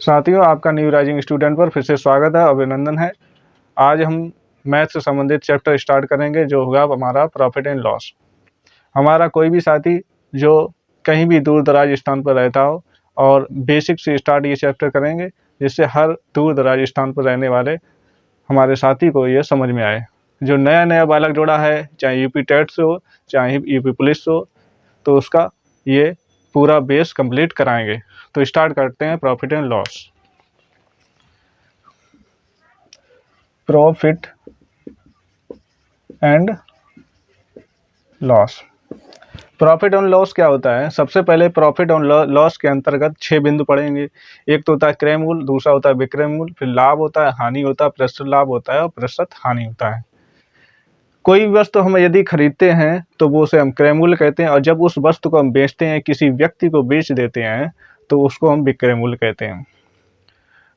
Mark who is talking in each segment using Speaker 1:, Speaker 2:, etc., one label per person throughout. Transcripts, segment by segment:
Speaker 1: साथियों, आपका new rising student पर फिर से स्वागत है, अभिनंदन है। आज हम मैथ से संबंधित चैप्टर स्टार्ट करेंगे जो होगा हमारा प्रॉफिट एंड लॉस। हमारा कोई भी साथी जो कहीं भी दूर दराज स्थान पर रहता हो और बेसिक से स्टार्ट ये चैप्टर करेंगे, जिससे हर दूर दराज स्थान पर रहने वाले हमारे साथी को ये समझ में आए। जो नया नया बालक जोड़ा है, चाहे यूपी टेट से हो, चाहे यूपी पुलिस से हो, तो उसका ये पूरा बेस कंप्लीट कराएंगे। तो स्टार्ट करते हैं profit and loss. Profit and loss. Profit and loss क्या होता है? सबसे पहले प्रॉफिट एंड लॉस के अंतर्गत 6 बिंदु पड़ेंगे। एक तो होता है क्रय मूल्य, दूसरा होता है विक्रय मूल्य, फिर लाभ होता है, हानि होता है, प्रतिशत लाभ होता है और प्रतिशत हानि होता है। कोई भी वस्तु हम यदि खरीदते हैं तो वो उसे हम क्रय मूल्य कहते हैं, और जब उस वस्तु को हम बेचते हैं, किसी व्यक्ति को बेच देते हैं, तो उसको हम विक्रय मूल्य कहते हैं।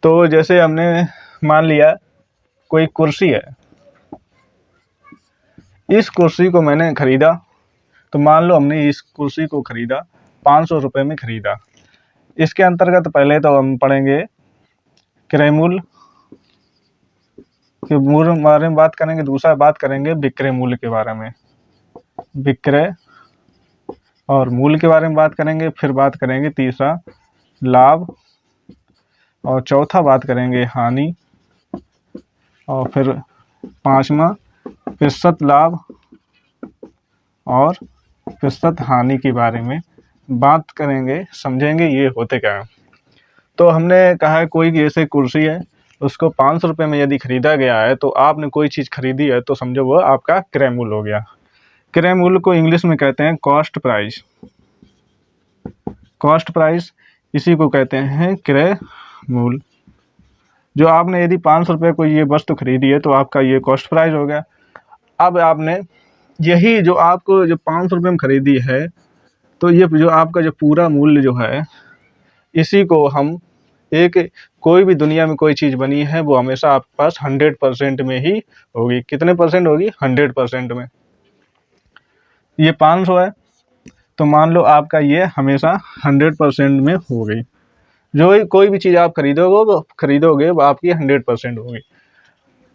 Speaker 1: तो जैसे हमने मान लिया कोई कुर्सी है, इस कुर्सी को मैंने खरीदा, तो मान लो हमने इस कुर्सी को खरीदा 500 रुपये में खरीदा। इसके अंतर्गत पहले तो हम पढ़ेंगे क्रय मूल्य के बारे में बात करेंगे, दूसरा बात करेंगे विक्रय मूल्य के बारे में, विक्रय और मूल्य के बारे में बात करेंगे, फिर बात करेंगे तीसरा लाभ, और चौथा बात करेंगे हानि, और फिर पांचवा प्रतिशत लाभ और प्रतिशत हानि के बारे में बात करेंगे, समझेंगे ये होते क्या है। तो हमने कहा है कोई ऐसे कुर्सी है, उसको 500 रुपये में यदि खरीदा गया है, तो आपने कोई चीज़ खरीदी है तो समझो वो आपका क्रय मूल्य हो गया। क्रय मूल्य को इंग्लिश में कहते हैं कॉस्ट प्राइस। कॉस्ट प्राइस इसी को कहते हैं क्रय मूल्य। जो आपने यदि 500 रुपये को ये वस्तु खरीदी है तो आपका ये कॉस्ट प्राइस हो गया। अब आपने यही जो आपको जो 500 रुपये में खरीदी है, तो ये जो आपका जो पूरा मूल्य जो है, इसी को हम कोई भी दुनिया में कोई चीज़ बनी है वो हमेशा आपके पास 100% में ही होगी। कितने परसेंट होगी? 100% में। ये 500 है तो मान लो आपका ये हमेशा 100% में हो गई। जो कोई भी चीज़ आप खरीदोगे वो आपकी 100% होगी।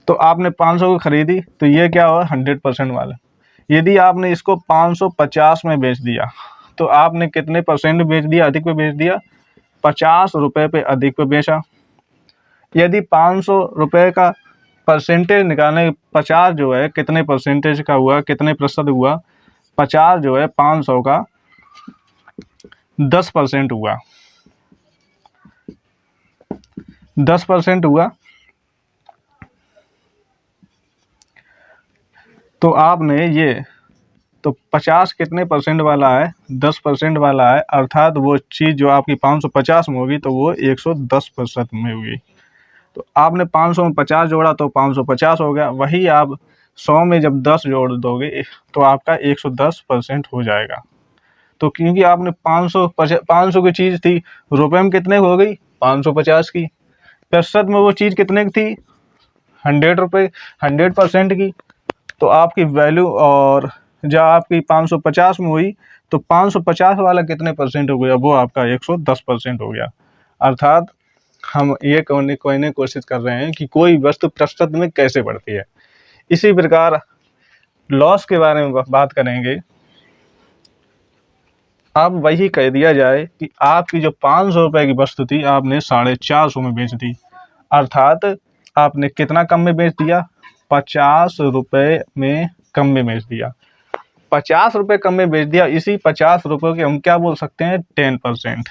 Speaker 1: तो आपने 500 को खरीदी तो ये क्या हुआ? 100% वाला। यदि आपने इसको 550 में बेच दिया तो आपने कितने परसेंट में बेच दिया? अधिक पे बेच दिया, 50 रुपये पे अधिक पे बेचा। यदि 500 रुपये का परसेंटेज निकालने, 50 जो है कितने परसेंटेज का हुआ, कितने प्रतिशत हुआ? 50 जो है 500 का 10% हुआ, 10% हुआ। तो आपने ये तो 50 कितने परसेंट वाला है? 10% वाला है, अर्थात वो चीज़ जो आपकी 550 में होगी तो वो 110% में होगी। तो आपने 500 में 50 जोड़ा तो 550 हो गया। वही आप 100 में जब 10 जोड़ दोगे तो आपका 110% हो जाएगा। तो क्योंकि आपने 500 की चीज़ थी, रुपए में कितने हो गई? 550 की। प्रतिशत में वो चीज़ कितने की थी? 100 रुपये, 100% की। तो आपकी वैल्यू, और जब आपकी 550 में हुई तो 550 वाला कितने परसेंट हो गया? वो आपका 110% हो गया। अर्थात हम ये कहने की कोशिश कर रहे हैं कि कोई वस्तु प्रतिशत में कैसे बढ़ती है। इसी प्रकार लॉस के बारे में बात करेंगे। अब वही कह दिया जाए कि आपकी जो 500 रुपये की वस्तु थी आपने 450 में बेच दी, अर्थात आपने कितना कम में बेच दिया? 50 रुपये में कम में बेच दिया। 50 रुपये कम में बेच दिया। इसी 50 रुपये के हम क्या बोल सकते हैं? 10%।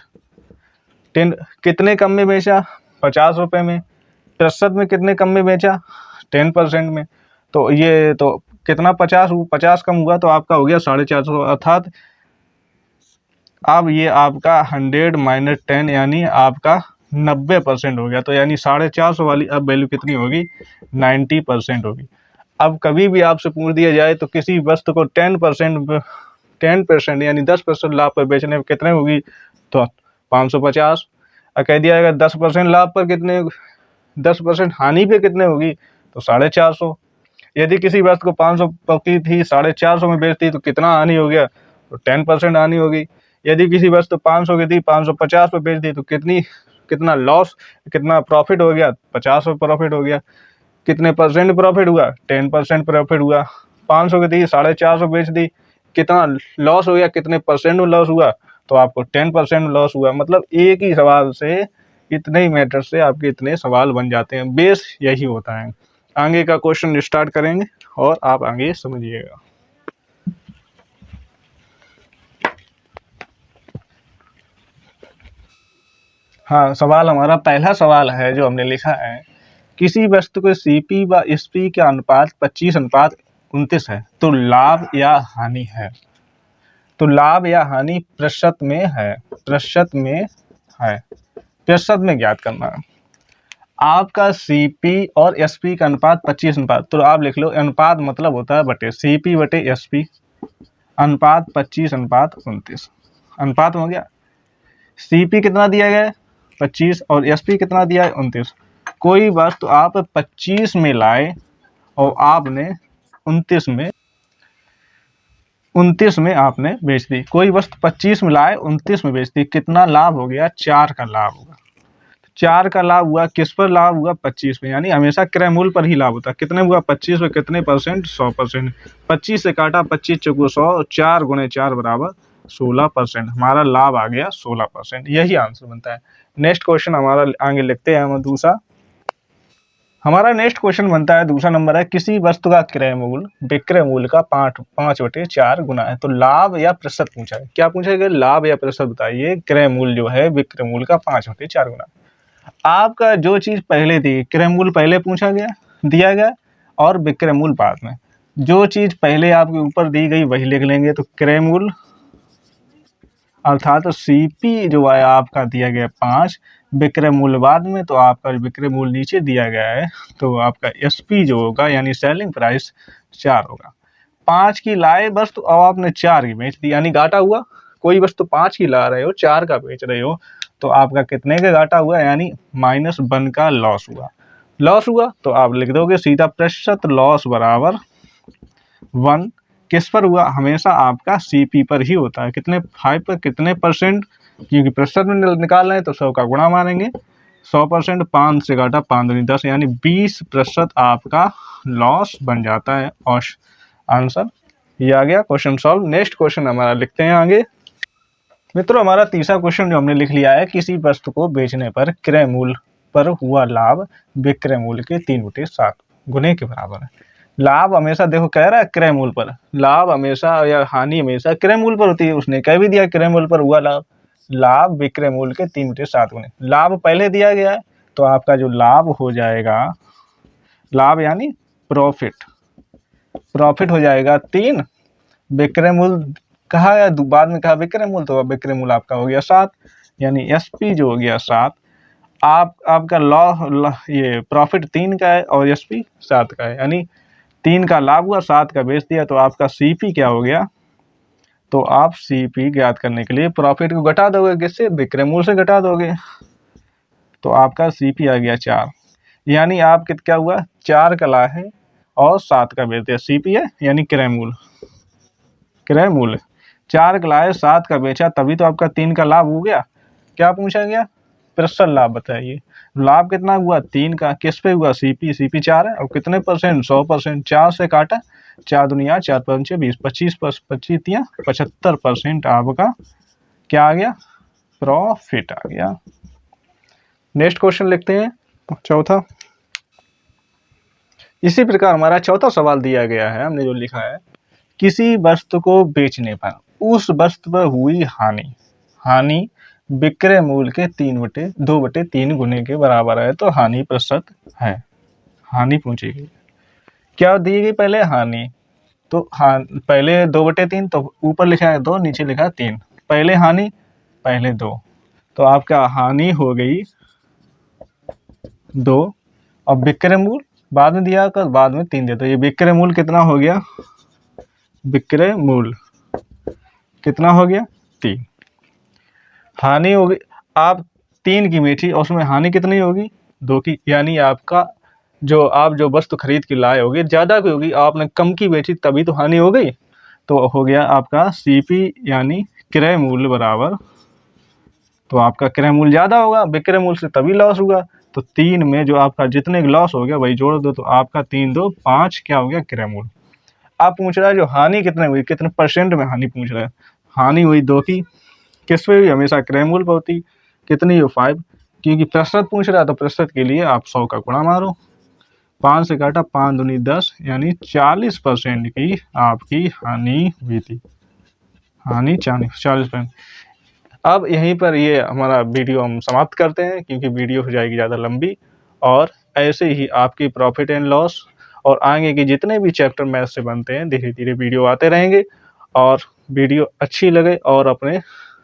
Speaker 1: कितने कम में बेचा? 50 रुपये में। प्रतिशत में कितने कम में बेचा? 10% में। तो ये तो कितना 50 कम हुआ तो आपका हो गया 450, अर्थात अब ये आपका 100 माइनस 10 यानी आपका 90% हो गया। तो यानी 450 वाली अब वैल्यू कितनी होगी? 90% होगी। अब कभी भी आपसे पूछ दिया जाए तो किसी वस्तु को 10% यानी 10% लाभ पर बेचने में कितने होगी? तो 550। और कह दिया जाएगा 10% लाभ पर कितने, 10% हानि पे कितने होगी? तो 450। यदि किसी वस्तु को 500 की थी, 450 में बेचती तो कितना हानि हो गया? तो 10% हानि होगी। यदि किसी वस्तु 500 की थी, 550 पे बेच दी तो कितना लॉस, कितना प्रॉफिट हो गया, 50 प्रॉफिट हो गया। कितने परसेंट प्रॉफिट हुआ, 10% प्रॉफिट हुआ। 500 की दी, 450 बेच दी, कितना लॉस हो गया, कितने परसेंट में लॉस हुआ, तो आपको 10% लॉस हुआ। मतलब एक ही सवाल से, इतने ही मैटर से आपके इतने सवाल बन जाते हैं। बेस यही होता है। आगे का क्वेश्चन स्टार्ट करेंगे और आप आगे समझिएगा। हाँ, सवाल हमारा पहला सवाल है जो हमने लिखा है, किसी वस्तु के सीपी व एसपी का अनुपात 25:29 है, तो लाभ या हानि है। तो लाभ या हानि प्रतिशत में है, प्रतिशत में है, प्रतिशत में ज्ञात करना है। आपका सीपी और एसपी का अनुपात 25 अनुपात, तो आप लिख लो अनुपात मतलब होता है बटे, सीपी बटे एसपी, अनुपात 25:29 अनुपात हो गया। सीपी कितना दिया गया है 25 और एसपी कितना दिया है 29। कोई वस्तु आप 25 में लाए और आपने 29 में आपने बेच दी। कोई वस्तु 25 में लाए 29 में बेच दी, कितना लाभ हो गया, 4 का लाभ होगा। 4 का लाभ हुआ, किस पर लाभ हुआ, 25 में, यानी हमेशा क्रय मूल्य पर ही लाभ होता है। कितने हुआ 25 में, कितने परसेंट, 100%। 25 से काटा 25 चौको 100, 4 गुणे 4 बराबर 16%। हमारा लाभ आ गया 16%, यही आंसर बनता है। नेक्स्ट क्वेश्चन हमारा आगे लिखते हैं हम दूसरा। हमारा नेक्स्ट क्वेश्चन बनता है, दूसरा नंबर है, किसी वस्तु का क्रय मूल्य विक्रय मूल्य का 5/4 गुना है, तो लाभ या प्रतिशत पूछा है। क्या पूछा गया, लाभ या प्रतिशत बताइए। क्रय मूल्य जो है विक्रय मूल्य का 5/4 गुना। आपका जो चीज पहले दी, क्रय मूल्य पहले पूछा गया, दिया गया, और विक्रय मूल्य बाद में। जो चीज पहले आपके ऊपर दी गई वही लिख लेंगे, तो क्रय मूल्य अर्थात सीपी जो है आपका दिया गया 5, विक्रय मूल्य बाद में, तो आपका विक्रय मूल्य नीचे दिया गया है, तो आपका एसपी जो होगा यानी सेलिंग प्राइस 4 होगा। 5 की लाए वस्तु और आपने 4 की बेच दी, यानी घाटा हुआ। कोई वस्तु 5 की ला रहे हो, 4 का बेच रहे हो, तो आपका कितने का घाटा हुआ, यानी -1 का लॉस हुआ। लॉस हुआ तो आप लिख दोगे सीधा प्रतिशत लॉस बराबर 1। किस पर हुआ, हमेशा आपका सीपी पर ही होता है। कितने, 5 पर, कितने परसेंट, क्योंकि प्रतिशत में निकाल रहे हैं तो 100 का गुणा मारेंगे। 100%, 5 से घाटा 5 दूनी 10, यानी 20% आपका लॉस बन जाता है। और आंसर ये आ गया, क्वेश्चन सॉल्व। नेक्स्ट क्वेश्चन हमारा लिखते हैं आगे। मित्रों, हमारा तीसरा क्वेश्चन जो हमने लिख लिया है, किसी वस्तु को बेचने पर क्रय मूल्य पर हुआ लाभ विक्रय मूल्य के 3/7 गुने के बराबर है। लाभ हमेशा देखो कह रहा है क्रय मूल्य पर, लाभ हमेशा या हानि हमेशा क्रय मूल्य पर होती है। उसने कह भी दिया क्रय मूल्य पर हुआ लाभ, लाभ विक्रय मूल्य के 3/7 गुने। लाभ पहले दिया गया है, तो आपका जो लाभ हो जाएगा, लाभ यानी प्रॉफिट, प्रॉफिट हो जाएगा 3। विक्रय मूल्य कहा या बाद में कहा विक्रय मूल्य, तो विक्रय मूल्य आपका हो गया 7, यानी एसपी जो हो गया 7। आपका ये प्रॉफिट 3 का है और एसपी 7 का है, यानी 3 का लाभ हुआ, 7 का बेच दिया, तो आपका सीपी क्या हो गया। तो आप सीपी ज्ञात करने के लिए प्रॉफिट को घटा दोगे, किससे, विक्रय मूल्य से घटा दोगे, तो आपका सीपी आ गया 4। यानी आप क्या हुआ, 4 का लाए है और 7 का बेच दिया। सीपी है यानी क्रय मूल्य, क्रय मूल्य 4 का लाए 7 का बेचा, तभी तो आपका 3 का लाभ हो गया। क्या पूछा गया, प्रतिशत लाभ बताइए। लाभ कितना हुआ, 3 का, किस पे हुआ, सीपी, सीपी 4 है, और कितने परसेंट, 100%। 4 से काटा, 4 दुनिया 4 पंचे 20, 25 75% आपका क्या आ गया, प्रॉफिट आ गया। नेक्स्ट क्वेश्चन लिखते हैं, चौथा। इसी प्रकार हमारा चौथा सवाल दिया गया है, हमने जो लिखा है, किसी वस्तु को बेचने पर उस वस्तु पर हुई हानि, हानि विक्रय मूल्य के 2/3 गुने के बराबर है, तो हानि प्रतिशत है। हानि पूछी गई, क्या दी गई पहले, हानि, तो पहले 2/3, तो ऊपर लिखा है 2, नीचे लिखा है 3। पहले हानि, पहले 2, तो आपका हानि हो गई 2, और विक्रय मूल्य बाद में दिया कर, बाद में 3 दे, तो ये विक्रय मूल्य कितना हो गया, विक्रय मूल्य कितना हो गया, 3। हानि होगी, आप 3 की बेची और उसमें हानि कितनी होगी, 2 की, यानी आपका आप जो वस्तु खरीद के लाए होगी ज्यादा की होगी, आपने कम की बेची तभी तो हानि हो गई। तो हो गया आपका सीपी यानी क्रय मूल्य बराबर तो आपका क्रय मूल्य ज़्यादा होगा, विक्रय मूल्य से तभी लॉस हुआ। तो 3 में जो आपका जितने लॉस हो गया वही जोड़ दो, तो आपका 3 2 5 क्या हो गया क्रय मूल्य। आप पूछ रहा है जो हानि कितने हुई, कितने परसेंट में हानि पूछ रहा है। हानि हुई 2 की, किस पे भी हमेशा क्रय मूल्य पे होती, कितनी हो 5, क्योंकि प्रतिशत पूछ रहा है तो प्रतिशत के लिए आप 100 का गुणा मारो, 5 से काटा 5 दूनी 10, यानी 40% की आपकी हानि हुई थी। हानि 40%। अब यहीं पर ये हमारा वीडियो हम समाप्त करते हैं, क्योंकि वीडियो हो जाएगी ज़्यादा लंबी। और ऐसे ही आपकी प्रॉफिट एंड लॉस और आगे के जितने भी चैप्टर मैथ से बनते हैं धीरे धीरे वीडियो आते रहेंगे। और वीडियो अच्छी लगे और अपने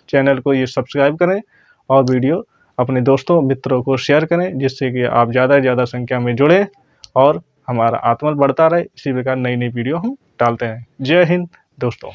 Speaker 1: चैनल को ये सब्सक्राइब करें और वीडियो अपने दोस्तों मित्रों को शेयर करें, जिससे कि आप ज़्यादा से ज़्यादा संख्या में जुड़ें और हमारा आत्मबल बढ़ता रहे। इसी प्रकार नई नई वीडियो हम डालते हैं। जय हिंद दोस्तों।